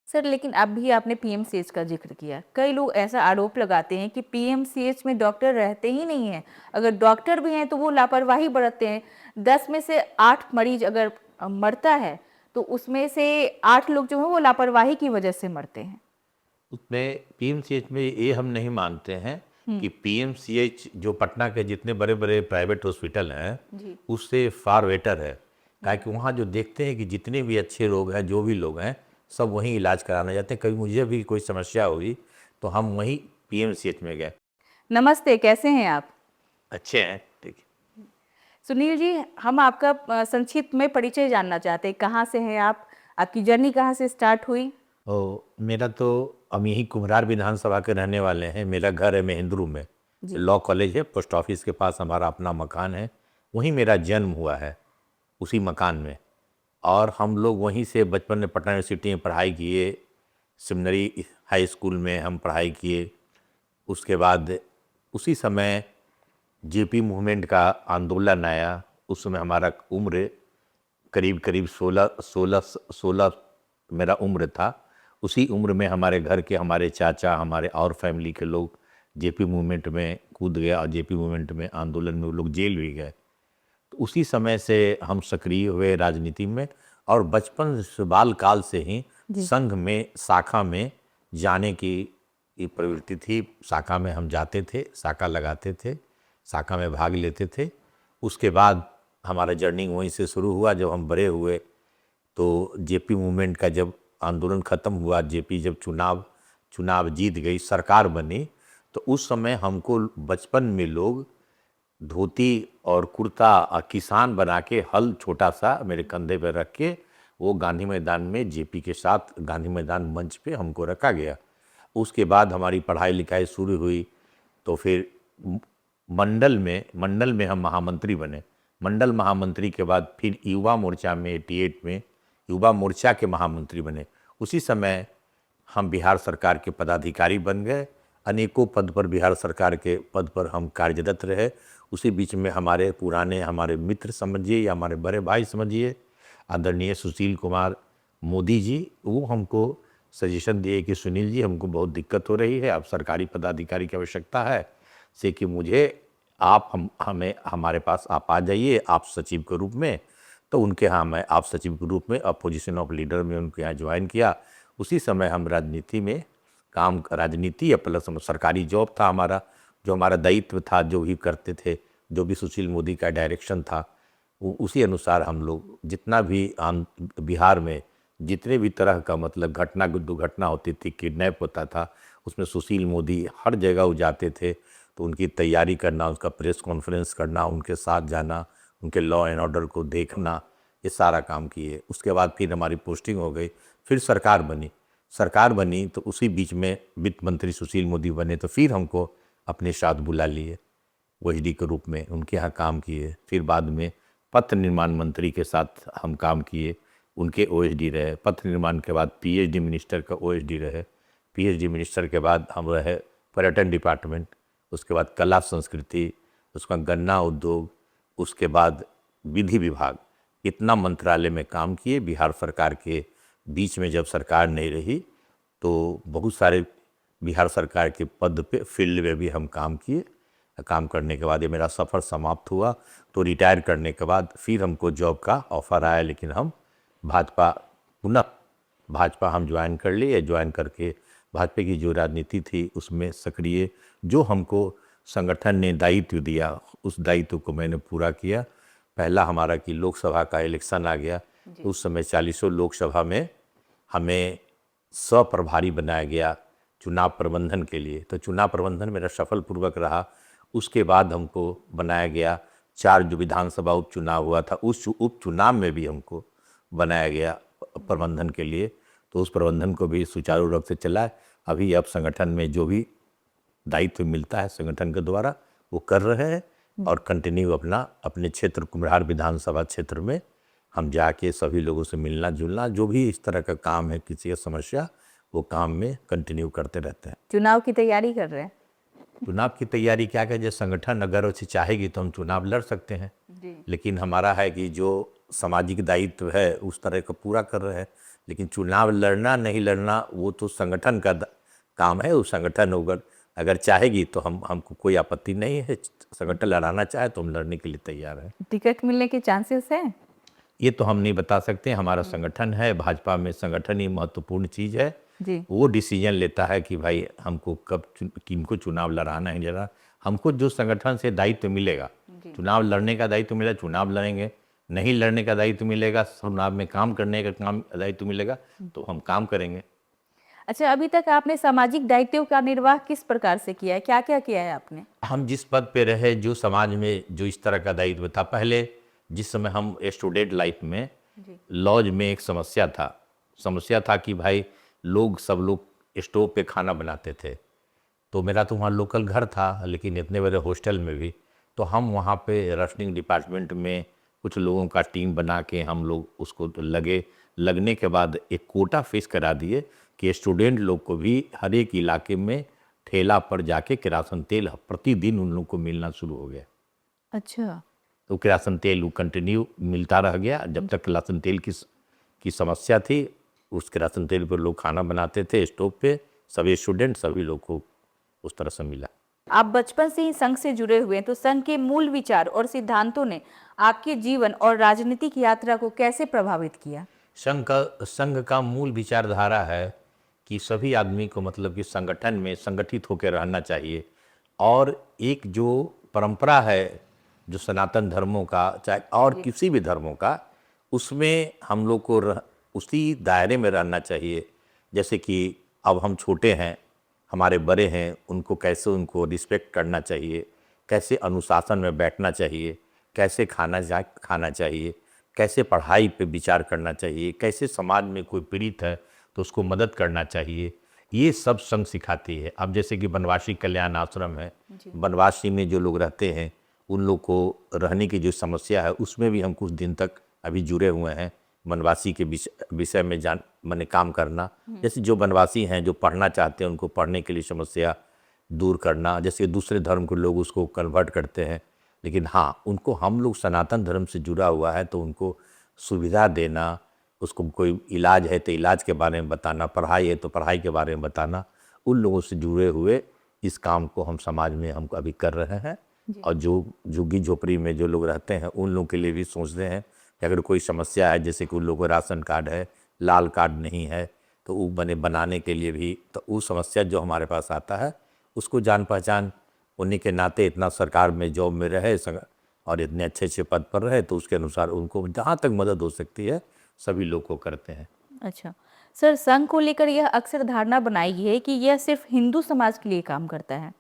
Sir, लेकिन अभी आपने पीएमसीएच का जिक्र किया। कई लोग ऐसा आरोप लगाते हैं कि पीएमसीएच में डॉक्टर रहते ही नहीं हैं। अगर डॉक्टर भी हैं तो वो लापरवाही बरतते हैं। 10 में से 8 मरीज अगर मरता है तो उसमें से 8 लोग जो हैं वो लापरवाही की वजह से मरते हैं। उसमें पीएमसीएच में ये हम नहीं मानते हैं कि पीएमसीएच जो पटना के जितने बड़े बड़े प्राइवेट हॉस्पिटल हैं जी। उससे फार बेटर है। काहे कि वहाँ जो देखते हैं कि जितने भी अच्छे लोग हैं, जो भी लोग हैं, सब वहीं इलाज कराने जाते हैं। कभी मुझे भी कोई समस्या हुई तो हम वहीं पीएमसीएच में गए। नमस्ते, कैसे हैं आप? अच्छे हैं, ठीक है। सुनील जी, हम आपका संक्षिप्त में परिचय जानना चाहते हैं। कहाँ से हैं आप? आपकी जर्नी कहाँ से स्टार्ट हुई? मेरा तो हम यहीं कुम्हरार विधानसभा के रहने वाले हैं। मेरा घर है महेंद्रू में। जी। लॉ कॉलेज है, पोस्ट ऑफिस के पास हमारा अपना मकान है। वहीं मेरा जन्म हुआ है, उसी मकान में। और हम लोग वहीं से बचपन में पटना यूनिवर्सिटी में पढ़ाई किए। सेमिनरी हाई स्कूल में हम पढ़ाई किए। उसके बाद उसी समय जेपी मूवमेंट का आंदोलन आया। उस समय हमारा उम्र करीब करीब 16 मेरा उम्र था। उसी उम्र में हमारे घर के हमारे चाचा, हमारे और फैमिली के लोग जेपी मूवमेंट में कूद गए और जेपी मूवमेंट में आंदोलन में वो लोग जेल भी गए। तो उसी समय से हम सक्रिय हुए राजनीति में। और बचपन से बाल काल से ही जी। संघ में, शाखा में जाने की ये प्रवृत्ति थी। शाखा में हम जाते थे, शाखा लगाते थे, शाखा में भाग लेते थे। उसके बाद हमारा जर्नी वहीं से शुरू हुआ। जब हम बड़े हुए तो जेपी मूवमेंट का जब आंदोलन ख़त्म हुआ, जेपी जब चुनाव जीत गई, सरकार बनी, तो उस समय हमको बचपन में लोग धोती और कुर्ता किसान बना के, हल छोटा सा मेरे कंधे पर रख के, वो गांधी मैदान में जेपी के साथ गांधी मैदान मंच पे हमको रखा गया। उसके बाद हमारी पढ़ाई लिखाई शुरू हुई। तो फिर मंडल में हम महामंत्री बने। मंडल महामंत्री के बाद फिर युवा मोर्चा में 88 में युवा मोर्चा के महामंत्री बने। उसी समय हम बिहार सरकार के पदाधिकारी बन गए। अनेकों पद पर, बिहार सरकार के पद पर हम कार्यरत रहे। उसी बीच में हमारे मित्र समझिए या हमारे बड़े भाई समझिए, आदरणीय सुशील कुमार मोदी जी, वो हमको सजेशन दिए कि सुनील जी, हमको बहुत दिक्कत हो रही है, आप सरकारी पदाधिकारी की आवश्यकता है से कि मुझे आप हमें हमारे पास आप आ जाइए आप सचिव के रूप में। तो उनके यहाँ मैं आप सचिव के रूप में पोजीशन ऑफ लीडर में उनके यहाँ ज्वाइन किया। उसी समय हम राजनीति में राजनीति या प्लस सरकारी जॉब था हमारा, जो हमारा दायित्व था, जो भी करते थे, जो भी सुशील मोदी का डायरेक्शन था, उसी अनुसार हम लोग जितना भी बिहार में जितने भी तरह का मतलब दुर्घटना होती थी, किडनैप होता था, उसमें सुशील मोदी हर जगह वो जाते थे। तो उनकी तैयारी करना, उसका प्रेस कॉन्फ्रेंस करना, उनके साथ जाना, उनके लॉ एंड ऑर्डर को देखना, ये सारा काम किए। उसके बाद फिर हमारी पोस्टिंग हो गई, फिर सरकार बनी तो उसी बीच में वित्त मंत्री सुशील मोदी बने। तो फिर हमको अपने साथ बुला लिए, ओएसडी के रूप में उनके यहाँ काम किए। फिर बाद में पथ निर्माण मंत्री के साथ हम काम किए, उनके ओएसडी रहे। पथ निर्माण के बाद पीएचडी मिनिस्टर का ओएसडी रहे। पीएचडी मिनिस्टर के बाद हम रहे पर्यटन डिपार्टमेंट। उसके बाद कला संस्कृति, उसका गन्ना उद्योग, उसके बाद विधि विभाग। इतना मंत्रालय में काम किए। बिहार सरकार के बीच में जब सरकार नहीं रही तो बहुत सारे बिहार सरकार के पद पे, फील्ड में भी हम काम किए। काम करने के बाद ये मेरा सफ़र समाप्त हुआ। तो रिटायर करने के बाद फिर हमको जॉब का ऑफ़र आया, लेकिन हम पुनः भाजपा हम ज्वाइन कर लिए। ज्वाइन करके भाजपा की जो राजनीति थी उसमें सक्रिय, जो हमको संगठन ने दायित्व दिया उस दायित्व को मैंने पूरा किया। पहला हमारा कि लोकसभा का इलेक्शन आ गया, तो उस समय 40 लोकसभा में हमें प्रभारी बनाया गया चुनाव प्रबंधन के लिए। तो चुनाव प्रबंधन मेरा सफलपूर्वक रहा। उसके बाद हमको बनाया गया 4 जो विधानसभा उपचुनाव हुआ था, उस उपचुनाव में भी हमको बनाया गया प्रबंधन के लिए। तो उस प्रबंधन को भी सुचारू रूप से चलाए। अभी अब संगठन में जो भी दायित्व मिलता है संगठन के द्वारा वो कर रहे हैं। और कंटिन्यू अपने क्षेत्र कुम्हरार विधानसभा क्षेत्र में हम जाके सभी लोगों से मिलना जुलना, जो भी इस तरह का काम है, किसी का समस्या, वो काम में कंटिन्यू करते रहते हैं। चुनाव की तैयारी कर रहे हैं? चुनाव की तैयारी क्या कहे, जो संगठन अगर उसे चाहेगी तो हम चुनाव लड़ सकते हैं। लेकिन हमारा है कि जो सामाजिक दायित्व है उस तरह का पूरा कर रहे हैं। लेकिन चुनाव लड़ना नहीं लड़ना वो तो संगठन का काम है। वो संगठन अगर चाहेगी तो हमको कोई आपत्ति नहीं है। संगठन लड़ाना चाहे तो हम लड़ने के लिए तैयार हैं। टिकट मिलने के चांसेस हैं? ये तो हम नहीं बता सकते। हमारा संगठन है, भाजपा में संगठन ही महत्वपूर्ण चीज़ है। जी। वो डिसीजन लेता है कि भाई हमको कब किनको चुनाव लड़ाना है। जरा हमको जो संगठन से दायित्व मिलेगा, चुनाव लड़ने का दायित्व मिलेगा, चुनाव लड़ेंगे। नहीं लड़ने का दायित्व मिलेगा, चुनाव में काम करने का दायित्व मिलेगा, तो हम काम करेंगे। अच्छा, अभी तक आपने सामाजिक दायित्वों का निर्वाह किस प्रकार से किया है? क्या क्या किया है आपने? हम जिस पद पे रहे, जो समाज में जो इस तरह का दायित्व था, पहले जिस समय हम स्टूडेंट लाइफ में, लॉज में एक समस्या था कि भाई सब लोग स्टोव पे खाना बनाते थे। तो मेरा तो वहाँ लोकल घर था, लेकिन इतने बड़े हॉस्टल में भी, तो हम वहाँ पे राशनिंग डिपार्टमेंट में कुछ लोगों का टीम बना के हम लोग उसको लगने के बाद एक कोटा फिक्स करा दिए कि स्टूडेंट लोग को भी हर एक इलाके में ठेला पर जाके किरासन तेल प्रतिदिन उन लोग को मिलना शुरू हो गया। अच्छा। तो किरासन तेल वो कंटिन्यू मिलता रह गया। जब तक किरासन तेल की समस्या थी, उस किरासन तेल पर लोग खाना बनाते थे स्टोव पे। सभी स्टूडेंट, सभी लोग को उस तरह से मिला। आप बचपन से ही संघ से जुड़े हुए हैं, तो संघ के मूल विचार और सिद्धांतों ने आपके जीवन और राजनीतिक यात्रा को कैसे प्रभावित किया? संघ का मूल विचारधारा है कि सभी आदमी को मतलब कि संगठन में संगठित होकर रहना चाहिए। और एक जो परंपरा है जो सनातन धर्मों का, चाहे और किसी भी धर्मों का, उसमें हम लोग को उसी दायरे में रहना चाहिए। जैसे कि अब हम छोटे हैं, हमारे बड़े हैं, उनको रिस्पेक्ट करना चाहिए, कैसे अनुशासन में बैठना चाहिए, कैसे खाना चाहिए, कैसे पढ़ाई पे विचार करना चाहिए, कैसे समाज में कोई पीड़ित है तो उसको मदद करना चाहिए। ये सब संघ सिखाती है। अब जैसे कि बनवासी कल्याण आश्रम है, बनवासी में जो लोग रहते हैं उन लोग को रहने की जो समस्या है, उसमें भी हम कुछ दिन तक अभी जुड़े हुए हैं। बनवासी के विषय में मैंने काम करना, जैसे जो बनवासी हैं जो पढ़ना चाहते हैं उनको पढ़ने के लिए समस्या दूर करना। जैसे दूसरे धर्म के लोग उसको कन्वर्ट करते हैं, लेकिन हाँ, उनको हम लोग सनातन धर्म से जुड़ा हुआ है तो उनको सुविधा देना, उसको कोई इलाज है तो इलाज के बारे में बताना, पढ़ाई है तो पढ़ाई के बारे में बताना। उन लोगों से जुड़े हुए इस काम को हम समाज में हम अभी कर रहे हैं। और जो झुग्गी झोपड़ी में जो लोग रहते हैं उन लोगों के लिए भी सोचते हैं कि अगर कोई समस्या है, जैसे कि उन लोगों को राशन कार्ड है, लाल कार्ड नहीं है, तो वो बनाने के लिए भी, तो वो समस्या जो हमारे पास आता है उसको जान पहचान उन्हीं के नाते इतना सरकार में जॉब में रहे और इतने अच्छे अच्छे पद पर रहे, तो उसके अनुसार उनको जहाँ तक मदद हो सकती है सभी लोग को करते हैं। अच्छा सर, संघ को लेकर यह अक्सर धारणा बनाई गई है कि यह सिर्फ हिंदू समाज के लिए काम करता है।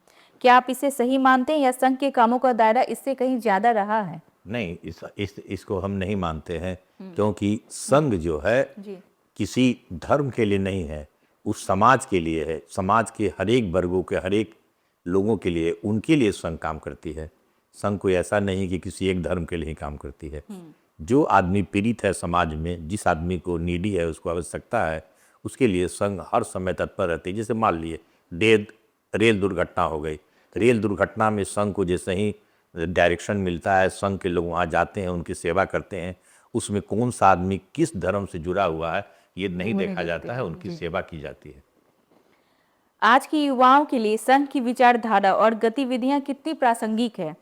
क्या आप इसे सही मानते हैं या संघ के कामों का दायरा इससे कहीं ज्यादा रहा है? नहीं, इसको हम नहीं मानते हैं, क्योंकि संघ जो है किसी धर्म के लिए नहीं है, उस समाज के लिए है। समाज के हर एक वर्गों के, हर एक लोगों के लिए, उनके लिए संघ काम करती है। संघ कोई ऐसा नहीं कि किसी एक धर्म के लिए ही काम करती है। जो आदमी पीड़ित है समाज में, जिस आदमी को नीडी है, उसको आवश्यकता है, उसके लिए संघ हर समय तत्पर रहती है। जैसे मान लिए रेल दुर्घटना हो गई, रेल दुर्घटना में संघ को जैसे ही डायरेक्शन मिलता है, संघ के लोग वहाँ जाते हैं, उनकी सेवा करते हैं। उसमें कौन सा आदमी किस धर्म से जुड़ा हुआ है ये नहीं देखा जाता है, उनकी सेवा की जाती है। आज की युवाओं के लिए संघ की विचारधारा और गतिविधियां कितनी प्रासंगिक है,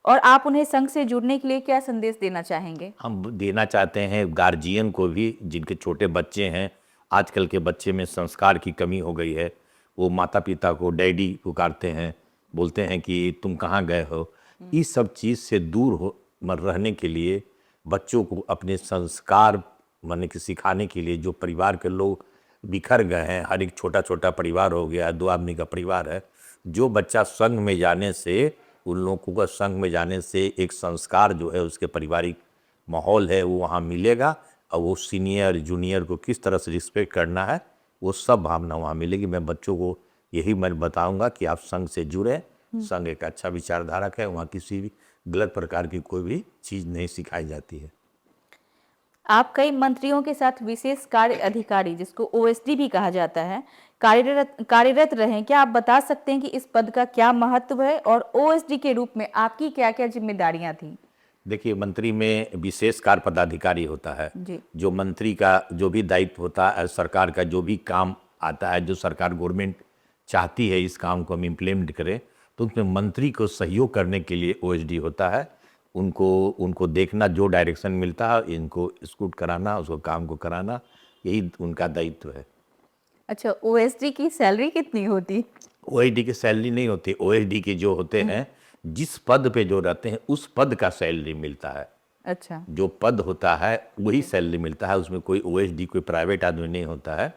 और आप उन्हें संघ से जुड़ने के लिए क्या संदेश देना चाहेंगे? हम देना चाहते हैं गार्जियन को भी, जिनके छोटे बच्चे हैं। आजकल के बच्चे में संस्कार की कमी हो गई है। वो माता पिता को डैडी पुकारते हैं, बोलते हैं कि तुम कहाँ गए हो। इस सब चीज़ से दूर रहने के लिए बच्चों को अपने संस्कार माने कि सिखाने के लिए, जो परिवार के लोग बिखर गए हैं, हर एक छोटा छोटा परिवार हो गया, 2 आदमी का परिवार है, जो बच्चा संघ में जाने से, उन लोगों को संघ में जाने से एक संस्कार जो है, उसके पारिवारिक माहौल है वो वहाँ मिलेगा। और वो सीनियर जूनियर को किस तरह से रिस्पेक्ट करना है, वो सब भावना वहाँ मिलेगी। मैं बच्चों को यही मैं बताऊंगा कि आप संघ से जुड़ें। संघ एक अच्छा विचारधारक है, वहाँ किसी भी गलत प्रकार की कोई भी चीज़ नहीं सिखाई जाती है। आप कई मंत्रियों के साथ विशेष कार्य अधिकारी, जिसको ओएसडी भी कहा जाता है, कार्यरत रहे। क्या आप बता सकते हैं कि इस पद का क्या महत्व है और ओएसडी के रूप में आपकी क्या क्या जिम्मेदारियां थी? देखिए, मंत्री में विशेष कार्य पदाधिकारी होता है। जी। जो मंत्री का जो भी दायित्व होता है, सरकार का जो भी काम आता है, जो सरकार गवर्नमेंट चाहती है इस काम को हम इम्प्लीमेंट करें, तो उसमें मंत्री को सहयोग करने के लिए ओएसडी होता है। उनको उनको देखना, जो डायरेक्शन मिलता है इनको स्कूट कराना, उसको काम को कराना, यही उनका दायित्व है। अच्छा, ओएसडी की सैलरी कितनी होती? ओएसडी की सैलरी नहीं होती, ओएसडी के जो होते हैं, जिस पद पे जो रहते हैं उस पद का सैलरी मिलता है। अच्छा। जो पद होता है वही सैलरी मिलता है, उसमें कोई ओएसडी कोई प्राइवेट आदमी नहीं होता है,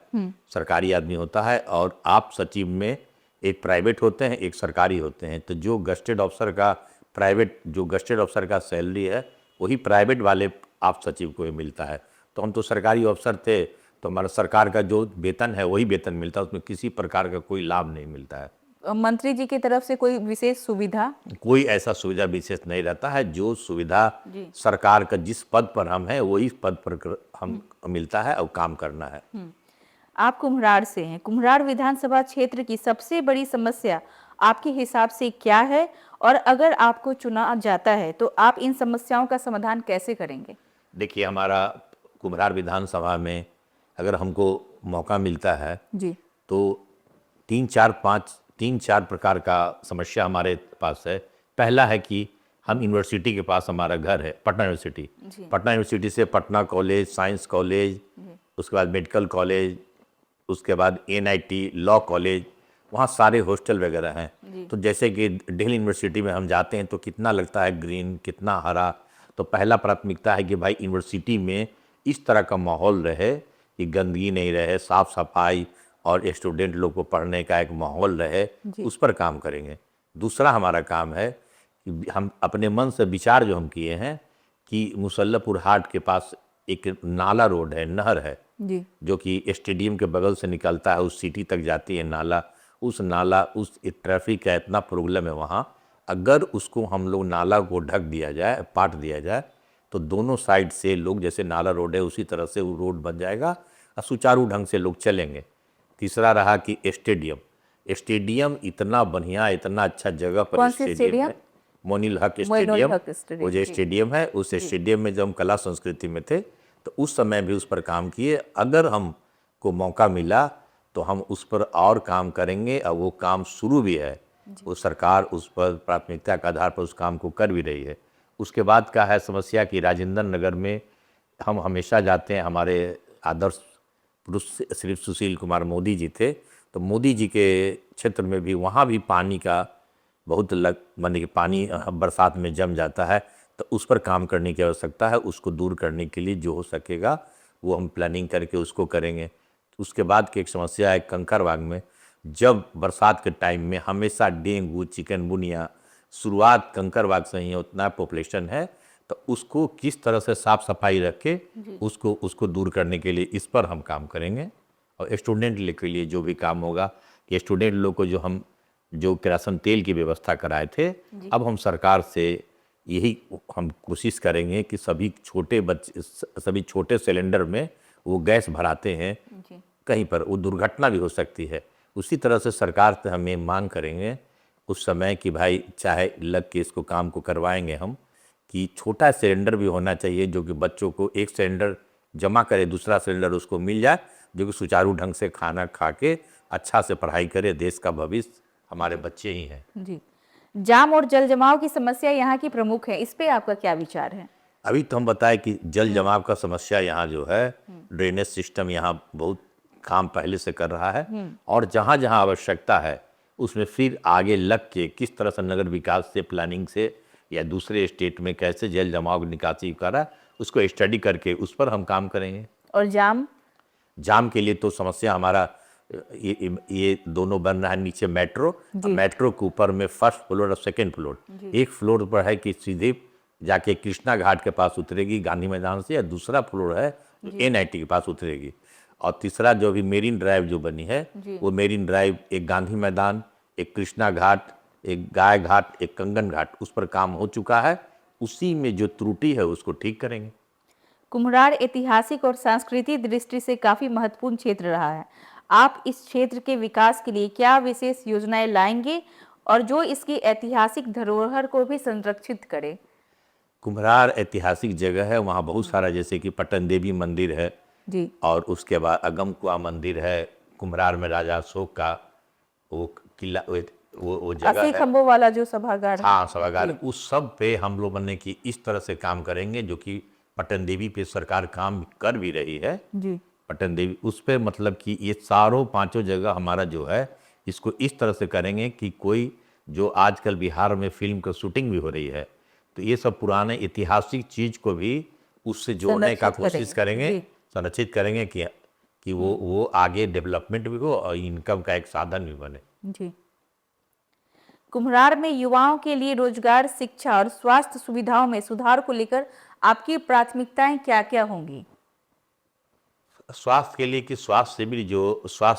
सरकारी आदमी होता है। और आप सचिव में एक प्राइवेट होते हैं, एक सरकारी होते हैं। तो जो गस्टेड ऑफिसर का प्राइवेट, जो गस्टेड ऑफिसर का सैलरी है वही प्राइवेट वाले आप सचिव को ही मिलता है। तो हम तो सरकारी अफसर थे, तो हमारा सरकार का जो वेतन है वही वेतन मिलता है, उसमें किसी प्रकार का कोई लाभ नहीं मिलता है। मंत्री जी की तरफ से कोई विशेष सुविधा? कोई ऐसा सुविधा विशेष नहीं रहता है। जो सुविधा जी। सरकार का जिस पद पर हम हैं वही पद पर हम मिलता है और काम करना है। आप कुम्हरार से हैं। कुम्हरार विधानसभा क्षेत्र की सबसे बड़ी समस्या आपके हिसाब से क्या है, और अगर आपको चुना जाता है तो आप इन समस्याओं का समाधान कैसे करेंगे? देखिए, हमारा कुम्हरार विधानसभा में अगर हमको मौका मिलता है जी। तो 3-4 प्रकार का समस्या हमारे पास है। पहला है कि हम यूनिवर्सिटी के पास हमारा घर है, पटना यूनिवर्सिटी। जी। पटना यूनिवर्सिटी से पटना कॉलेज, साइंस कॉलेज, उसके बाद मेडिकल कॉलेज, उसके बाद एनआईटी लॉ कॉलेज, वहाँ सारे हॉस्टल वगैरह हैं। तो जैसे कि दिल्ली यूनिवर्सिटी में हम जाते हैं तो कितना लगता है ग्रीन, कितना हरा। तो पहला प्राथमिकता है कि भाई यूनिवर्सिटी में इस तरह का माहौल रहे कि गंदगी नहीं रहे, साफ सफाई और स्टूडेंट लोग को पढ़ने का एक माहौल रहे, उस पर काम करेंगे। दूसरा हमारा काम है कि हम अपने मन से विचार जो हम किए हैं कि मुसल्लपुर हाट के पास एक नाला रोड है, नहर है, जी। जो कि स्टेडियम के बगल से निकलता है, उस सिटी तक जाती है नाला। उस नाला, उस ट्रैफिक का इतना प्रॉब्लम है वहाँ, अगर उसको हम लोग नाला को ढक दिया जाए, पाट दिया जाए, तो दोनों साइड से लोग, जैसे नाला रोड है उसी तरह से वो रोड बन जाएगा और सुचारू ढंग से लोग चलेंगे। तीसरा रहा कि स्टेडियम। स्टेडियम इतना बढ़िया, इतना अच्छा जगह पर कौन सी स्टेडियम स्टेडियम? है, मोइनुल हक मोइनुल स्टेडियम। हक वो स्टेडियम, जो जी। स्टेडियम है, उस स्टेडियम में जब हम कला संस्कृति में थे तो उस समय भी उस पर काम किए। अगर हमको मौका मिला तो हम उस पर और काम करेंगे, और वो काम शुरू भी है। वो सरकार उस पर प्राथमिकता के आधार पर उस काम को कर भी रही है। उसके बाद का है समस्या कि राजेंद्र नगर में हम हमेशा जाते हैं, हमारे आदर्श पुरुष श्री सुशील कुमार मोदी जी थे, तो मोदी जी के क्षेत्र में भी, वहाँ भी पानी का बहुत माने कि पानी बरसात में जम जाता है, तो उस पर काम करने की आवश्यकता है। उसको दूर करने के लिए जो हो सकेगा वो हम प्लानिंग करके उसको करेंगे। उसके बाद की एक समस्या है कंकड़बाग में, जब बरसात के टाइम में हमेशा डेंगू, चिकनगुनिया, शुरुआत कंकड़बाग से ही उतना पॉपुलेशन है, तो उसको किस तरह से साफ सफाई रख के उसको दूर करने के लिए इस पर हम काम करेंगे। और स्टूडेंट के लिए जो भी काम होगा कि स्टूडेंट लोग को जो केरोसिन तेल की व्यवस्था कराए थे, अब हम सरकार से यही हम कोशिश करेंगे कि सभी छोटे सिलेंडर में वो गैस भराते हैं, कहीं पर वो दुर्घटना भी हो सकती है। उसी तरह से सरकार से हम ये मांग करेंगे उस समय कि भाई चाहे लग के इसको काम को करवाएंगे हम, कि छोटा सिलेंडर भी होना चाहिए, जो कि बच्चों को एक सिलेंडर जमा करे, दूसरा सिलेंडर उसको मिल जाए, जो कि सुचारू ढंग से खाना खा के अच्छा से पढ़ाई करे। देश का भविष्य हमारे बच्चे ही हैं। जी। जाम और जल जमाव की समस्या यहाँ की प्रमुख है, इस पे आपका क्या विचार है? अभी तो हम बताएं कि जल जमाव का समस्या यहाँ जो है, ड्रेनेज सिस्टम यहाँ बहुत काम पहले से कर रहा है, और जहाँ जहाँ आवश्यकता है उसमें फिर आगे लग के किस तरह से नगर विकास से, प्लानिंग से या दूसरे स्टेट में कैसे जल जमाव की निकासी करा, उसको स्टडी करके उस पर हम काम करेंगे। और जाम के लिए तो समस्या हमारा ये दोनों बन रहा है, नीचे मेट्रो, मेट्रो के ऊपर में फर्स्ट फ्लोर और सेकंड फ्लोर। एक फ्लोर पर है कि सीधे जाके कृष्णा घाट के पास उतरेगी गांधी मैदान से, या दूसरा फ्लोर है एनआईटी के पास उतरेगी। और तीसरा जो भी मेरीन ड्राइव जो बनी है, वो मेरीन ड्राइव एक गांधी मैदान, एक कृष्णा घाट, एक गाय घाट, एक कंगन घाट, उस पर काम हो चुका है। उसी में जो त्रुटि है उसको ठीक करेंगे। कुम्हरार ऐतिहासिक और सांस्कृतिक दृष्टि से काफी महत्वपूर्ण क्षेत्र रहा है। आप इस क्षेत्र के विकास के लिए क्या विशेष योजनाएं लाएंगे, और जो इसकी ऐतिहासिक धरोहर को भी संरक्षित करे? कुम्हरार ऐतिहासिक जगह है, वहाँ बहुत सारा, जैसे कि पटन देवी मंदिर है जी। और उसके बाद अगमकुआ मंदिर है। कुम्हरार में राजा अशोक का वो किला, वो जगह 80 है। खंभों वाला जो सभागार है। हाँ, सभागार, जी। उस सब पे हम लोग बनने की इस तरह से काम करेंगे, जो कि पटन देवी पे सरकार काम कर भी रही है। जी। पटन देवी उस पे मतलब कि ये चारों पांचों जगह हमारा जो है, इसको इस तरह से करेंगे कि कोई, जो आजकल बिहार में फिल्म का शूटिंग भी हो रही है, तो ये सब पुराने ऐतिहासिक चीज को भी उससे जोड़ने का संरक्षित कोशिश करेंगे। करेंगे, जी। संरक्षित करेंगे कि वो आगे डेवलपमेंट भी हो और इनकम का एक साधन भी बने। जी। कुम्हरार में युवाओं के लिए रोजगार, शिक्षा और स्वास्थ्य सुविधाओं में सुधार को लेकर आपकी प्राथमिकताएं क्या-क्या होंगी? स्वास्थ्य के लिए कि स्वास्थ्य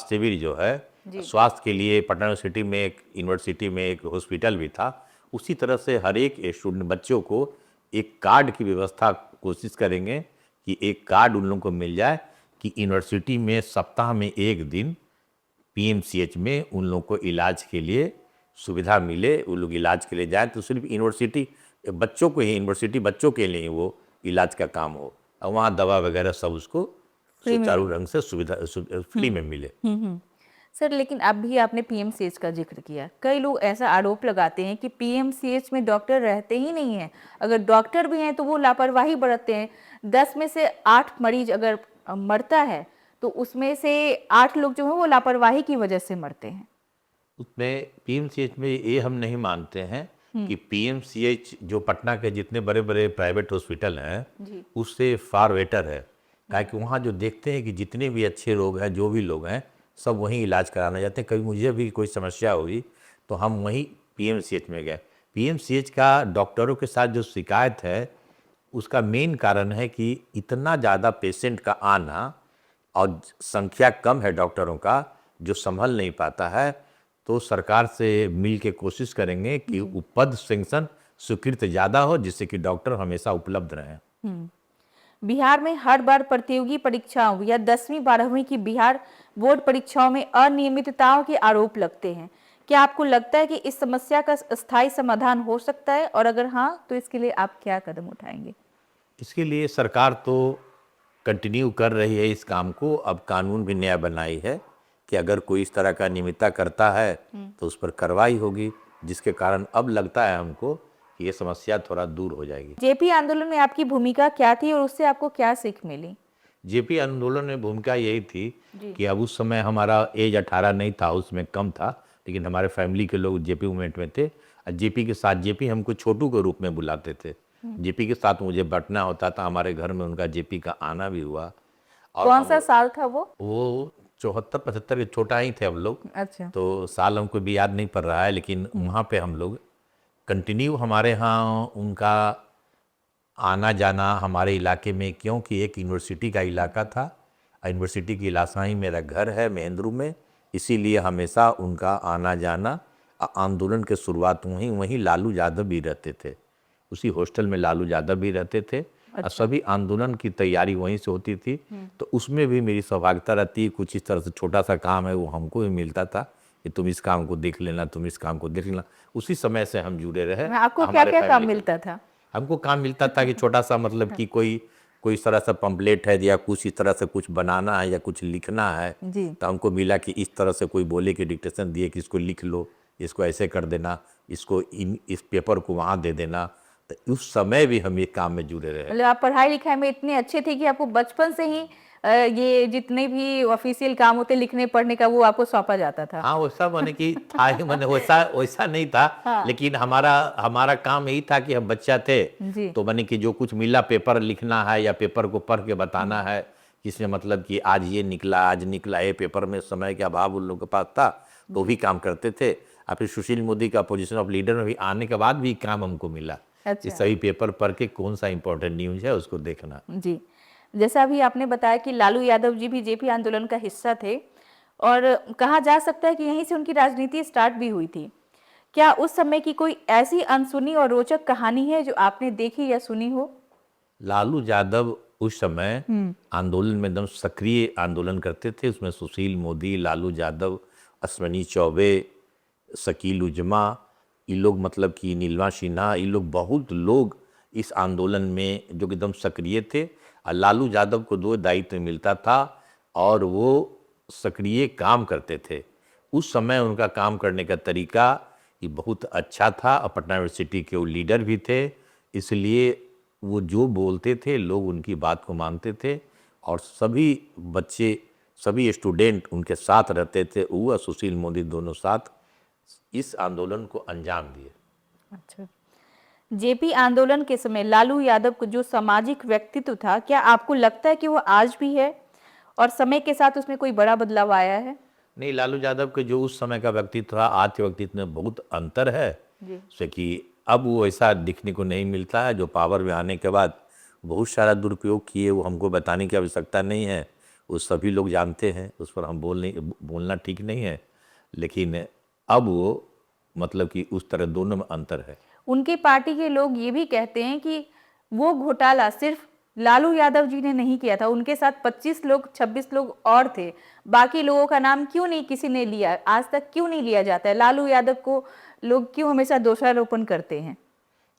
शिविर जो है, जी। स्वास्थ्य के लिए पटना यूनिवर्सिटी में एक हॉस्पिटल भी था। उसी तरह से हर एक स्टूडेंट बच्चों को एक कार्ड की व्यवस्था कोशिश करेंगे कि एक कार्ड उन लोगों को मिल जाए कि यूनिवर्सिटी में सप्ताह में एक दिन पीएमसीएच में उन लोगों को इलाज के लिए सुविधा मिले, वो लोग इलाज के लिए जाएं। तो सिर्फ यूनिवर्सिटी बच्चों को ही, यूनिवर्सिटी बच्चों के लिए ही वो इलाज का काम हो और वहाँ दवा वगैरह सब उसको फ्री में सुचारू मिले। ढंग से फ्री में मिले। सर, लेकिन अभी आपने पीएमसीएच का जिक्र किया। कई लोग ऐसा आरोप लगाते हैं कि पीएमसीएच में डॉक्टर रहते ही नहीं हैं। अगर डॉक्टर भी हैं तो वो लापरवाही बरतते हैं। 10 में से 8 मरीज अगर मरता है तो उसमें से 8 लोग जो हैं वो लापरवाही की वजह से मरते हैं। उसमें पीएमसीएच में ये हम नहीं मानते हैं कि पीएमसीएच जो पटना के जितने बड़े बड़े प्राइवेट हॉस्पिटल हैं जी। उससे फार बेटर है। काहे कि वहाँ जो देखते हैं कि जितने भी अच्छे लोग हैं, जो भी लोग हैं, सब वहीं इलाज कराने जाते हैं। कभी मुझे भी कोई समस्या हुई तो हम वहीं पीएमसीएच में गए। पीएमसीएच का डॉक्टरों के साथ जो शिकायत है, उसका मेन कारण है कि इतना ज़्यादा पेशेंट का आना और संख्या कम है डॉक्टरों का जो संभल नहीं पाता है। तो सरकार से मिल के कोशिश करेंगे कि वो पद सेंक्शन स्वीकृत ज़्यादा हो, जिससे कि डॉक्टर हमेशा उपलब्ध रहें। बिहार में हर बार प्रतियोगी परीक्षाओं या 10वीं 12वीं की बिहार बोर्ड परीक्षाओं में अनियमितताओं के आरोप लगते हैं। क्या आपको लगता है कि इस समस्या का स्थायी समाधान हो सकता है, और अगर हाँ तो इसके लिए आप क्या कदम उठाएंगे? इसके लिए सरकार तो कंटिन्यू कर रही है इस काम को। अब कानून भी नया बनाई है कि अगर कोई इस तरह का नियमितता करता है तो उस पर कार्रवाई होगी, जिसके कारण अब लगता है हमको कि ये समस्या थोड़ा दूर हो जाएगी। जेपी आंदोलन में आपकी भूमिका क्या थी और उससे आपको क्या सीख मिली? जेपी आंदोलन में भूमिका यही थी जी। कि अब उस समय हमारा एज 18 नहीं था, उसमें कम था, लेकिन हमारे फैमिली के लोग जेपी मूवमेंट में थे। और जेपी के साथ, जेपी हमको छोटू के रूप में बुलाते थे। जेपी के साथ मुझे बैठना होता था, हमारे घर में उनका जेपी का आना भी हुआ। और कौन सा साल था वो? 74-75 के, छोटा ही थे हम लोग, अच्छा। तो साल हमको भी याद नहीं पड़ रहा है, लेकिन वहाँ पे हम लोग कंटिन्यू, हमारे यहाँ उनका आना जाना हमारे इलाके में, क्योंकि एक यूनिवर्सिटी का इलाका था और यूनिवर्सिटी के इलाका ही मेरा घर है महेंद्रू में, इसीलिए हमेशा उनका आना जाना। आंदोलन के शुरुआत वहीं वहीं लालू यादव भी रहते थे, उसी हॉस्टल में लालू यादव भी रहते थे। और सभी आंदोलन की तैयारी वहीं से होती थी। तो उसमें भी मेरी सहभागिता रहती है। कुछ इस तरह से छोटा सा काम है वो हमको भी मिलता था कि तुम इस काम को देख लेना, तुम इस काम को देख लेना। उसी समय से हम जुड़े रहे। आपको क्या हमारे क्या काम फैमिली को मिलता था? हमको काम मिलता था कि छोटा सा, मतलब कि कोई कोई इस तरह से पंपलेट है या कुछ इस तरह से कुछ बनाना है या कुछ लिखना है, जी। तो हमको मिला कि इस तरह से कोई बोले कि डिक्टेशन दिए कि इसको लिख लो, इसको ऐसे कर देना, इसको इस पेपर को वहाँ दे देना। तो उस समय भी हम ये काम में जुड़े रहे। मतलब आप पढ़ाई लिखाई में इतने अच्छे थे कि आपको बचपन से ही ये जितने भी ऑफिशियल काम होते लिखने पढ़ने का वो आपको सौंपा जाता था? हाँ, वैसा मैंने कि था ही, मैंने वैसा वैसा नहीं था। हाँ। लेकिन हमारा हमारा काम यही था कि हम बच्चा थे, जी। तो मैंने कि जो कुछ मिला, पेपर लिखना है या पेपर को पढ़ के बताना है, जिसमें मतलब कि आज ये निकला, आज निकला, ये पेपर में समय के अभाव उन लोगों के पास था, तो भी काम करते थे। और फिर सुशील मोदी का पोजीशन ऑफ लीडर में भी आने के बाद भी काम हमको मिला कि अच्छा। सभी पेपर पढ़ के कौन सा इंपॉर्टेंट न्यूज है उसको देखना। जी। जैसा अभी आपने बताया कि लालू यादव जी भी जेपी आंदोलन का हिस्सा थे और कहा जा सकता है कि यहीं से उनकी राजनीति स्टार्ट भी हुई थी। क्या उस समय की कोई ऐसी अनसुनी और रोचक कहानी है जो आपने देखी या सुनी हो? लालू यादव उस समय आंदोलन में एकदम सक्रिय आंदोलन करते थे। उसमें सुशील मोदी, लालू यादव, अश्वनी चौबे, शकील उजमा, ये लोग, मतलब कि नीलमा सिन्हा, ये लोग बहुत लोग इस आंदोलन में जो कि एकदम सक्रिय थे। और लालू यादव को 2 दायित्व मिलता था और वो सक्रिय काम करते थे। उस समय उनका काम करने का तरीका ये बहुत अच्छा था और पटना यूनिवर्सिटी के वो लीडर भी थे, इसलिए वो जो बोलते थे लोग उनकी बात को मानते थे और सभी बच्चे, सभी स्टूडेंट उनके साथ रहते थे। वो और सुशील मोदी दोनों साथ इस आंदोलन को अंजाम दिए। अच्छा, जेपी आंदोलन के समय लालू यादव को जो सामाजिक व्यक्तित्व था, क्या आपको लगता है कि वो आज भी है और समय के साथ उसमें कोई बड़ा बदलाव आया है? नहीं, लालू यादव के जो उस समय का व्यक्तित्व था आज के व्यक्तित्व में बहुत अंतर है। जी। जैसे कि अब वो ऐसा दिखने को नहीं मिलता है। जो पावर में आने के बाद बहुत सारा दुरुपयोग किए, वो हमको बताने की आवश्यकता नहीं है, वो सभी लोग जानते हैं, उस पर हम बोलना ठीक नहीं है। लेकिन अब वो मतलब कि उस तरह दोनों में अंतर है। उनकी पार्टी के लोग ये भी कहते हैं कि वो घोटाला सिर्फ लालू यादव जी ने नहीं किया था, उनके साथ 25 लोग 26 लोग और थे। बाकी लोगों का नाम क्यों नहीं किसी ने लिया, आज तक क्यों नहीं लिया जाता है? लालू यादव को लोग क्यों हमेशा दोषारोपण करते हैं?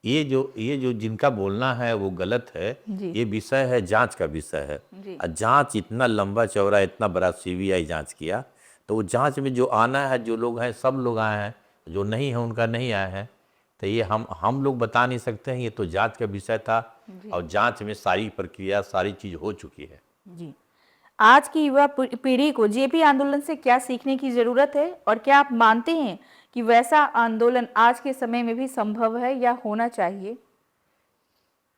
ये जो जिनका बोलना है वो गलत है। जी। ये विषय है, जांच का विषय है। जी। और जांच इतना लंबा चौड़ा, इतना बड़ा सीबीआई जांच किया, तो वो जांच में जो आना है, जो लोग हैं सब लोग आए हैं, जो नहीं है उनका नहीं आए हैं। तो ये हम लोग बता नहीं सकते हैं, ये तो जांच का विषय था और जांच में सारी प्रक्रिया, सारी चीज हो चुकी है। जी। आज की युवा पीढ़ी को जेपी आंदोलन से क्या सीखने की जरूरत है और क्या आप मानते हैं कि वैसा आंदोलन आज के समय में भी संभव है या होना चाहिए?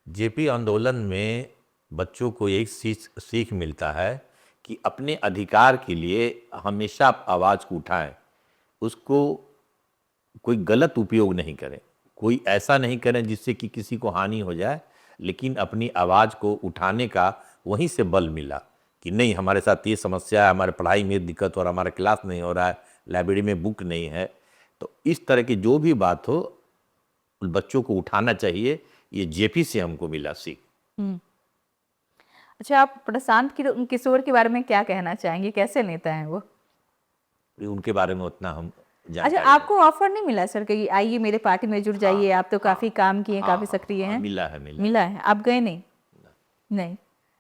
जेपी आंदोलन में बच्चों को एक सीख मिलता है कि अपने अधिकार के लिए हमेशा आवाज़ को उठाएं, उसको कोई गलत उपयोग नहीं करें, कोई ऐसा नहीं करें जिससे कि किसी को हानि हो जाए, लेकिन अपनी आवाज़ को उठाने का वहीं से बल मिला कि नहीं, हमारे साथ ये समस्या है, हमारे पढ़ाई में दिक्कत हो रहा है, हमारा क्लास नहीं हो रहा है, लाइब्रेरी में बुक नहीं है। तो इस तरह की जो भी बात हो, बच्चों को उठाना चाहिए। ये जेपी से हमको मिला सीख। अच्छा, आप प्रशांत किशोर के बारे में क्या कहना चाहेंगे? कैसे नेता हैं वो? उनके बारे में उतना हम अच्छा, जानकारी आपको ऑफर नहीं मिला सर कि आइए मेरे पार्टी में जुड़ जाइए, आप तो काफी काम किए, काफी सक्रिय हैं? मिला है। मिला है, आप गए नहीं? नहीं,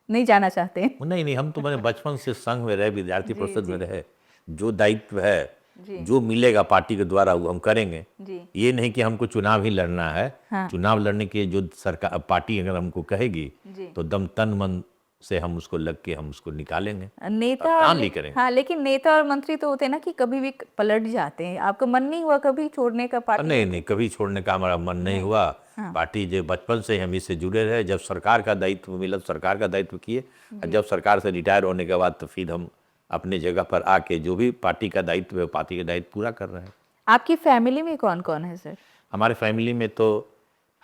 नहीं जाना चाहते हैं? नहीं, हम तो मैंने बचपन से संघ में रहे, विद्यार्थी जी, परिषद में जी। रहे। जो दायित्व है, जी। जो मिलेगा पार्टी के द्वारा, वो हम करेंगे। जी। ये नहीं कि हमको चुनाव ही लड़ना है। हाँ। चुनाव लड़ने के जो सरकार, पार्टी अगर हमको कहेगी जी। तो दम तन मन से हम उसको लग के हम उसको निकालेंगे, नेता काम भी करेंगे। हाँ, लेकिन नेता और मंत्री तो होते हैं ना कि कभी भी पलट जाते हैं। आपका मन नहीं हुआ कभी छोड़ने का पार्टी? नहीं, कभी छोड़ने का हमारा मन नहीं हुआ। पार्टी जो बचपन से हम इससे जुड़े रहे, जब सरकार का दायित्व मिला सरकार का दायित्व किए, और जब सरकार से रिटायर होने के बाद तो फिर हम अपने जगह पर आके जो भी पार्टी का दायित्व है, पार्टी का दायित्व पूरा कर रहे हैं। आपकी फैमिली में कौन कौन है सर? हमारे फैमिली में तो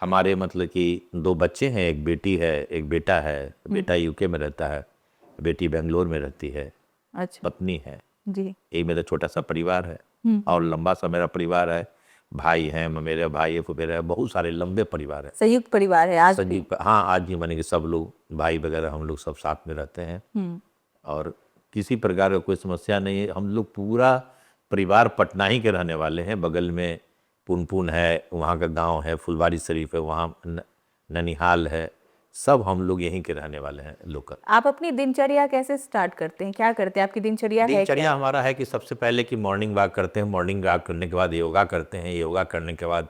हमारे मतलब कि 2 बच्चे हैं, एक बेटी है, एक बेटा है। बेटा यूके में रहता है, बेटी बेंगलोर में रहती है, अच्छा। पत्नी है। जी। यही मेरा छोटा सा परिवार है। और लंबा सा मेरा परिवार है, भाई हैं, मेरे भाई है, फुफेरे है, बहुत सारे लंबे परिवार है। संयुक्त परिवार है आज भी? संयुक्त, हाँ, आज भी माने कि सब लोग भाई वगैरह हम लोग सब साथ में रहते हैं और किसी प्रकार का कोई समस्या नहीं है। हम लोग पूरा परिवार पटना ही के रहने वाले हैं। बगल में पुनपुन है, वहाँ का गांव है, फुलवारी शरीफ है, वहाँ ननिहाल है, सब हम लोग यहीं के रहने वाले हैं लोकल। आप अपनी दिनचर्या कैसे स्टार्ट करते हैं? क्या करते हैं? आपकी दिनचर्या है क्या? दिनचर्या हमारा है कि सबसे पहले कि मॉर्निंग वॉक करते हैं, मॉर्निंग वॉक करने के बाद योगा करते हैं, योगा करने के बाद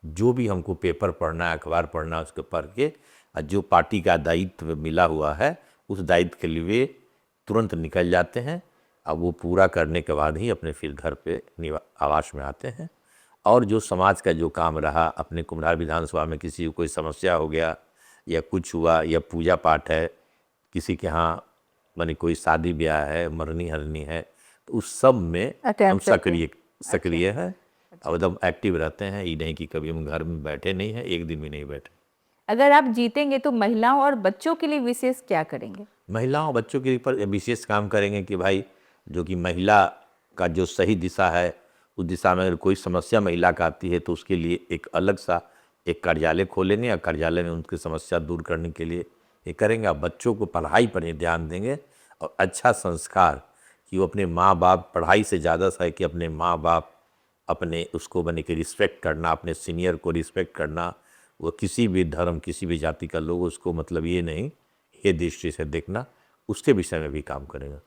जो भी हमको पेपर पढ़ना है, अखबार पढ़ना है, उसको पढ़ के और जो पार्टी का दायित्व मिला हुआ है उस दायित्व के लिए तुरंत निकल जाते हैं। अब वो पूरा करने के बाद ही अपने फिर घर पे आवास में आते हैं। और जो समाज का जो काम रहा, अपने कुम्हरार विधानसभा में किसी को कोई समस्या हो गया या कुछ हुआ या पूजा पाठ है, किसी के यहाँ माने कोई शादी ब्याह है, मरनी हरनी है, तो उस सब में हम सक्रिय हैं और एकदम एक्टिव रहते हैं। ये नहीं कि कभी हम घर में बैठे नहीं हैं, एक दिन भी नहीं बैठे। अगर आप जीतेंगे तो महिलाओं और बच्चों के लिए विशेष क्या करेंगे? महिलाओं बच्चों के ऊपर विशेष काम करेंगे कि भाई जो कि महिला का जो सही दिशा है, उस दिशा में अगर कोई समस्या महिला का आती है तो उसके लिए एक अलग सा एक कार्यालय खोलेंगे और कार्यालय में उनकी समस्या दूर करने के लिए ये करेंगे। आप बच्चों को पढ़ाई पर ध्यान देंगे और अच्छा संस्कार कि वो अपने माँ बाप, पढ़ाई से ज़्यादा सा है कि अपने माँ बाप, अपने उसको बने कि रिस्पेक्ट करना, अपने सीनियर को रिस्पेक्ट करना, वो किसी भी धर्म किसी भी जाति का लोग उसको मतलब ये नहीं, ये दृष्टि से देखना, उसके विषय में भी काम करेगा।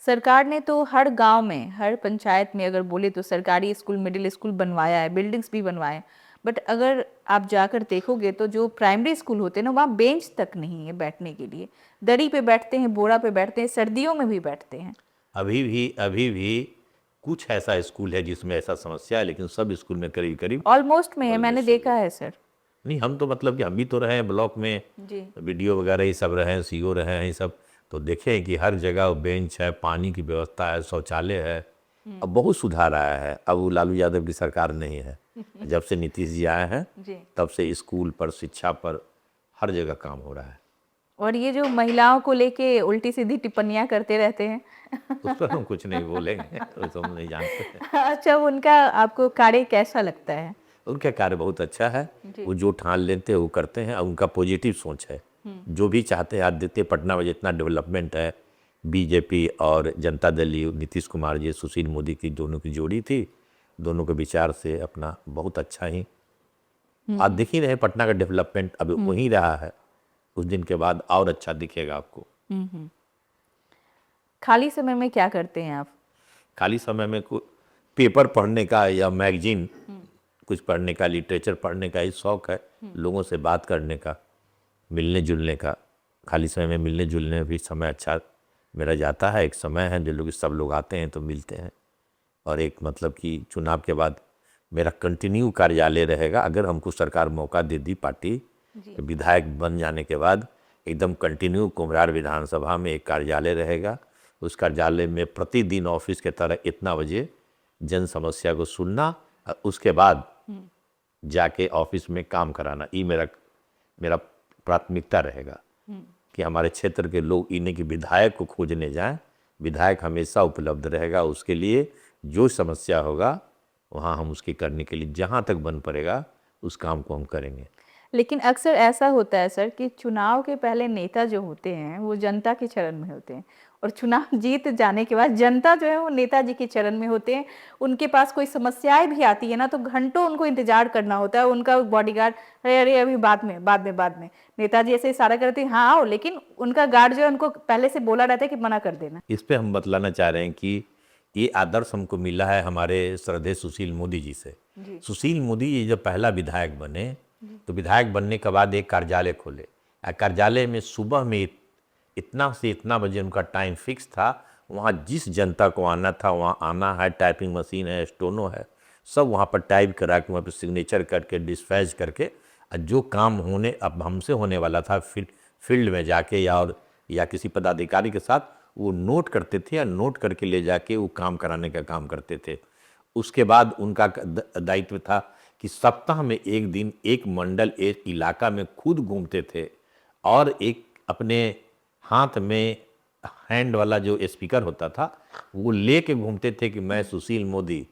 सरकार ने तो हर गांव में, हर पंचायत में अगर बोले तो सरकारी स्कूल, मिडिल स्कूल बनवाया है, बिल्डिंग्स भी बनवाए हैं। बट अगर आप जाकर देखोगे तो जो प्राइमरी स्कूल होते हैं ना, वहाँ बेंच तक नहीं है बैठने के लिए। दरी पे बैठते हैं, बोरा पे बैठते हैं, सर्दियों में भी बैठते हैं। अभी भी कुछ ऐसा स्कूल है जिसमें ऐसा समस्या है, लेकिन सब स्कूल में करीब करीब ऑलमोस्ट में है, मैंने देखा है सर। नहीं। हम तो मतलब कि हम भी तो रहे हैं ब्लॉक में, जी। वीडियो वगैरह ये सब रहे हैं, सीओ रहे हैं, ये सब तो देखे हैं कि हर जगह बेंच है, पानी की व्यवस्था है, शौचालय है। अब बहुत सुधार आया है। अब वो लालू यादव की सरकार नहीं है, जब से नीतीश जी आए हैं जी। तब से स्कूल पर, शिक्षा पर हर जगह काम हो रहा है। और ये जो महिलाओं को लेके उल्टी सीधी टिप्पणियां करते रहते हैं उस पर हम कुछ नहीं बोलेंगे, तो हम नहीं जानते। अच्छा, उनका आपको कार्य कैसा लगता है? उनका कार्य बहुत अच्छा है। जी। वो जो ठान लेते हैं वो करते हैं, और उनका पॉजिटिव सोच है। जो भी चाहते हैं आज देते हैं। पटना में जितना डेवलपमेंट है, बीजेपी और जनता दल, नीतीश कुमार जी, सुशील मोदी की दोनों की जोड़ी थी, दोनों के विचार से अपना बहुत अच्छा ही आज दिख ही रहे। पटना का डेवलपमेंट अभी वहीं रहा है, कुछ दिन के बाद और अच्छा दिखेगा आपको। खाली समय में क्या करते हैं आप? खाली समय में पेपर पढ़ने का या मैगजीन कुछ पढ़ने का, लिटरेचर पढ़ने का ही शौक है। लोगों से बात करने का, मिलने जुलने का। खाली समय में मिलने जुलने में भी समय अच्छा मेरा जाता है। एक समय है जो लोग सब लोग आते हैं तो मिलते हैं। और एक मतलब कि चुनाव के बाद मेरा कंटिन्यू कार्यालय रहेगा। अगर हमको सरकार मौका दे दी, पार्टी विधायक बन जाने के बाद एकदम कंटिन्यू कुम्हरार विधानसभा में एक कार्यालय रहेगा। उस कार्यालय में प्रतिदिन ऑफिस के तरह इतना बजे जन समस्या को सुनना, और उसके बाद जाके ऑफिस में काम कराना। ये मेरा प्राथमिकता रहेगा कि हमारे क्षेत्र के लोग इन्हें कि विधायक को खोजने जाएं। विधायक हमेशा उपलब्ध रहेगा। उसके लिए जो समस्या होगा वहाँ हम उसकी करने के लिए जहाँ तक बन पड़ेगा उस काम को हम करेंगे। लेकिन अक्सर ऐसा होता है सर कि चुनाव के पहले नेता जो होते हैं वो जनता के चरण में होते हैं, और चुनाव जीत जाने के बाद जनता जो है वो नेताजी के चरण में होते हैं। उनके पास कोई समस्याएं भी आती है ना, तो घंटों उनको इंतजार करना होता है। उनका बॉडीगार्ड, अरे अरे अभी बाद में नेताजी ऐसे इशारा करते हैं, हाँ आओ, लेकिन उनका गार्ड जो है उनको पहले से बोला रहता है कि मना कर देना। इस पे हम बतलाना चाह रहे हैं कि ये आदर्श हमको मिला है हमारे श्रद्धेय सुशील मोदी जी से। सुशील मोदी जी जब पहला विधायक बने तो विधायक बनने के बाद एक कार्यालय खोले। कार्यालय में सुबह में इतना से इतना बजे उनका टाइम फिक्स था। वहाँ जिस जनता को आना था वहाँ आना है। टाइपिंग मशीन है, स्टोनो है, सब वहाँ पर टाइप करा के वहाँ पर सिग्नेचर करके डिस्पैच करके, और जो काम होने अब हमसे होने वाला था फील्ड में जाके या किसी पदाधिकारी के साथ, वो नोट करते थे या नोट करके ले जाके वो काम कराने का काम करते थे। उसके बाद उनका दायित्व था कि सप्ताह में एक दिन एक मंडल, एक इलाका में खुद घूमते थे, और एक अपने हाथ में हैंड वाला जो स्पीकर होता था वो लेके घूमते थे कि मैं सुशील मोदी,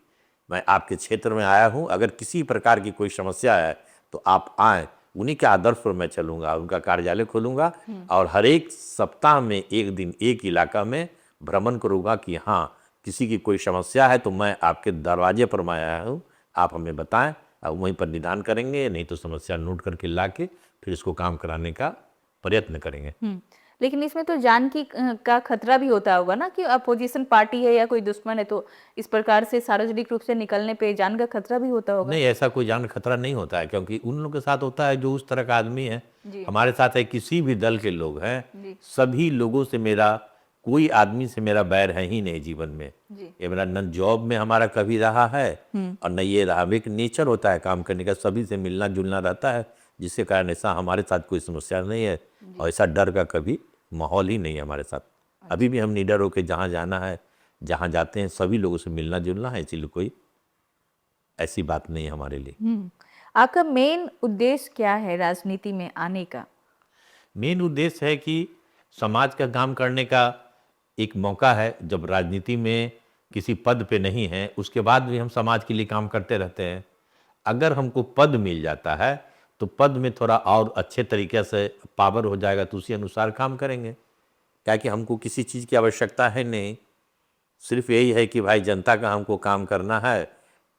मैं आपके क्षेत्र में आया हूँ, अगर किसी प्रकार की कोई समस्या है तो आप आए। उन्हीं के आदर्श पर मैं चलूँगा, उनका कार्यालय खोलूँगा, और हर एक सप्ताह में एक दिन एक इलाका में भ्रमण करूँगा कि हाँ किसी की कोई समस्या है तो मैं आपके दरवाजे पर मैं आया हूँ, आप हमें बताएं, और वहीं पर निदान करेंगे। नहीं तो समस्या नोट करके ला के फिर इसको काम कराने का प्रयत्न करेंगे। लेकिन इसमें तो जान की का खतरा भी होता होगा ना, कि अपोजिशन पार्टी है या कोई दुश्मन है, तो इस प्रकार से सार्वजनिक रूप से निकलने पे जान का खतरा भी होता होगा। नहीं, ऐसा कोई जान खतरा नहीं होता है, क्योंकि उन लोगों के साथ होता है जो उस तरह का आदमी है। हमारे साथ है किसी भी दल के लोग हैं, सभी लोगों से मेरा, कोई आदमी से मेरा बैर है ही नहीं जीवन में। ये मेरा न जॉब में हमारा कभी रहा है और न ये रहा। एक नेचर होता है काम करने का, सभी से मिलना जुलना रहता है, जिसके कारण ऐसा हमारे साथ कोई समस्या नहीं है, और ऐसा डर का कभी माहौल ही नहीं है हमारे साथ। अभी भी हम निडर होकर जहाँ जाना है, जहाँ जाते हैं, सभी लोगों से मिलना जुलना है, इसीलिए कोई ऐसी बात नहीं है हमारे लिए। आपका मेन उद्देश्य क्या है राजनीति में आने का? मेन उद्देश्य है कि समाज का काम करने का एक मौका है। जब राजनीति में किसी पद पे नहीं है, उसके बाद भी हम समाज के लिए काम करते रहते हैं। अगर हमको पद मिल जाता है तो पद में थोड़ा और अच्छे तरीके से पावर हो जाएगा, तो उसी अनुसार काम करेंगे। क्या कि हमको किसी चीज़ की आवश्यकता है नहीं, सिर्फ यही है कि भाई जनता का हमको काम करना है।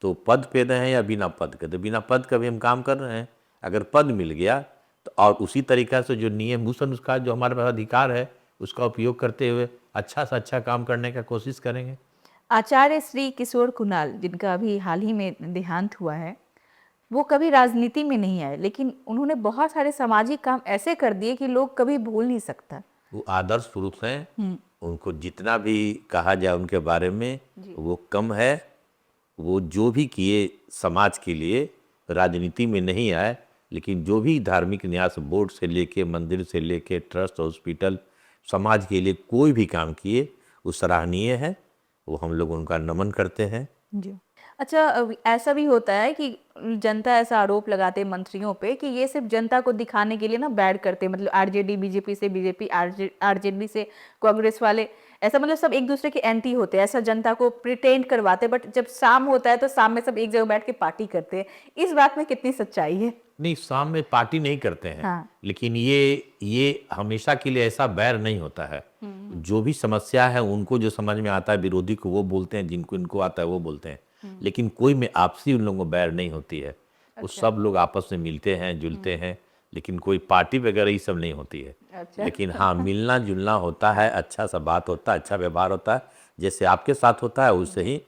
तो पद पे रहें या बिना पद के, तो बिना पद का भी हम काम कर रहे हैं। अगर पद मिल गया तो और उसी तरीका से जो नियम भूषण उसका जो हमारे पास अधिकार है उसका उपयोग करते हुए अच्छा से अच्छा काम करने का कोशिश करेंगे। आचार्य श्री किशोर कुणाल, जिनका अभी हाल ही में देहांत हुआ है, वो कभी राजनीति में नहीं आए, लेकिन उन्होंने बहुत सारे सामाजिक काम ऐसे कर दिए कि लोग कभी भूल नहीं सकता। वो आदर्श पुरुष हैं, उनको जितना भी कहा जाए उनके बारे में वो कम है। वो जो भी किए समाज के लिए, राजनीति में नहीं आए, लेकिन जो भी धार्मिक न्यास बोर्ड से लेके मंदिर से लेके ट्रस्ट हॉस्पिटल समाज के लिए कोई भी काम किए वो सराहनीय है। वो हम लोग उनका नमन करते हैं। जी। अच्छा, ऐसा भी होता है कि जनता ऐसा आरोप लगाते हैं मंत्रियों पे कि ये सिर्फ जनता को दिखाने के लिए ना बैड करते हैं, मतलब आरजेडी बीजेपी से बीजेपी, आरजेडी से कांग्रेस वाले, ऐसा मतलब सब एक दूसरे के एंटी होते हैं, ऐसा जनता को प्रिटेंड करवाते हैं। बट जब शाम होता है तो शाम में सब एक जगह बैठ के पार्टी करते हैं। इस बात में कितनी सच्चाई है? नहीं, शाम में पार्टी नहीं करते हैं। हाँ। लेकिन ये हमेशा के लिए ऐसा बैर नहीं होता है। जो भी समस्या है उनको जो समझ में आता है विरोधी को वो बोलते हैं, जिनको इनको आता है वो बोलते हैं। लेकिन कोई में आपसी उन लोगों को बैर नहीं होती है। वो सब लोग आपस में मिलते हैं जुलते हैं, लेकिन कोई पार्टी वगैरह ये सब नहीं होती है। अच्छा। लेकिन हाँ, मिलना जुलना होता है, अच्छा सा बात होता है, अच्छा व्यवहार होता है। जैसे आपके साथ होता है वैसे ही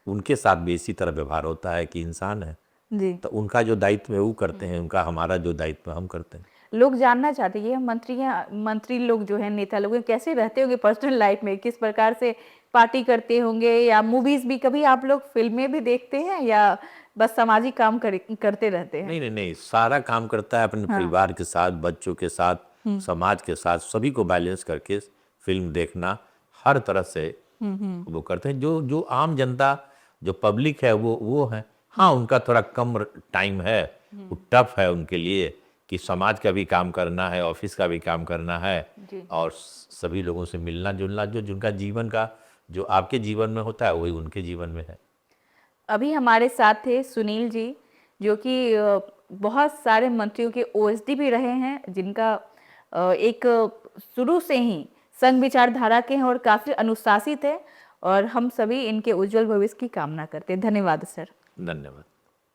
उनके साथ भी इसी तरह व्यवहार होता है कि इंसान है। जी। तो उनका जो दायित्व है वो करते हैं, उनका हमारा जो दायित्व है हम करते हैं। लोग जानना चाहते हैं ये मंत्री लोग जो हैं, नेता लोग हैं, कैसे रहते होंगे पर्सनल लाइफ में, किस प्रकार से पार्टी करते होंगे, या मूवीज भी कभी आप लोग फिल्में भी देखते हैं या बस सामाजिक काम करते रहते हैं? नहीं नहीं नहीं, सारा काम करता है अपने परिवार के साथ, बच्चों के साथ, समाज के साथ, सभी को बैलेंस करके फिल्म देखना हर तरह से वो करते हैं। जो जो आम जनता जो पब्लिक है वो है। हाँ, उनका थोड़ा कम टाइम है, वो टफ है उनके लिए कि समाज का भी काम करना है, ऑफिस का भी काम करना है और सभी लोगों से मिलना जुलना, जो जिनका जीवन का जो आपके जीवन में होता है वही उनके जीवन में है। अभी हमारे साथ थे सुनील जी, जो कि बहुत सारे मंत्रियों के ओएसडी भी रहे हैं, जिनका एक शुरू से ही संघ विचारधारा के हैं और काफी अनुशासित है, और हम सभी इनके उज्जवल भविष्य की कामना करते हैं। धन्यवाद सर। धन्यवाद।